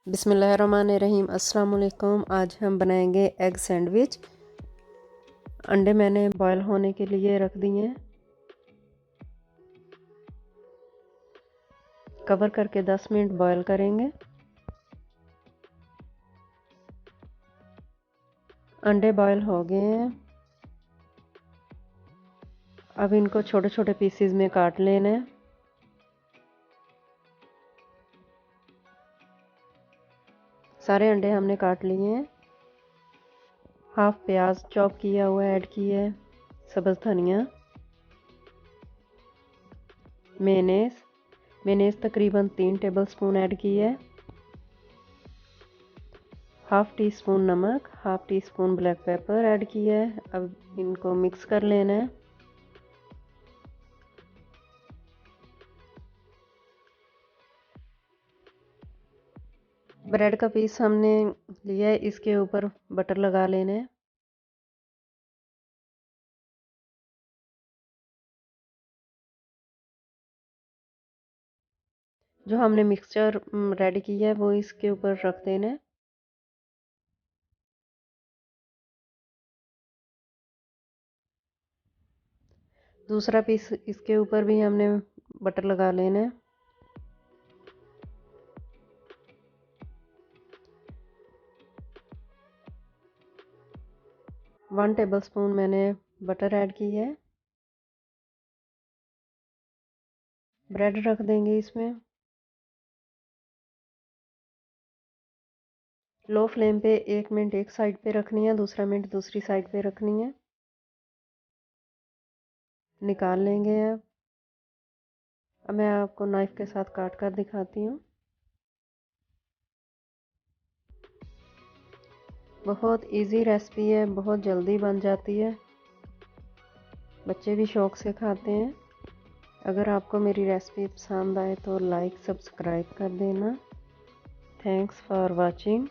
बिस्मिल्लाहिर्रहमानिर्रहीम। अस्सलाम वालेकुम। आज हम बनाएंगे एग सैंडविच। अंडे मैंने बॉयल होने के लिए रख दिए हैं। कवर करके 10 मिनट बॉयल करेंगे। अंडे बॉयल हो गए हैं। अब इनको छोटे छोटे पीसेस में काट लेना है। सारे अंडे हमने काट लिए हैं। हाफ प्याज चॉप किया हुआ ऐड किया है। सब्ज़ धनिया, मेयोनेज़ तकरीबन 3 टेबलस्पून ऐड की है। हाफ टी स्पून नमक, half tea spoon black pepper add किया है। अब इनको मिक्स कर लेना है। ब्रेड का पीस हमने लिया है, इसके ऊपर बटर लगा लेना है। जो हमने मिक्सचर रेडी किया है वो इसके ऊपर रख देना है। दूसरा पीस इसके ऊपर भी हमने बटर लगा लेना है। वन टेबलस्पून मैंने बटर ऐड की है। ब्रेड रख देंगे इसमें। लो फ्लेम पे 1 मिनट एक साइड पे रखनी है, दूसरा मिनट दूसरी साइड पे रखनी है। निकाल लेंगे। अब मैं आपको नाइफ के साथ काट कर दिखाती हूँ। बहुत इजी रेसिपी है, बहुत जल्दी बन जाती है। बच्चे भी शौक से खाते हैं। अगर आपको मेरी रेसिपी पसंद आए तो लाइक सब्सक्राइब कर देना। Thanks for watching.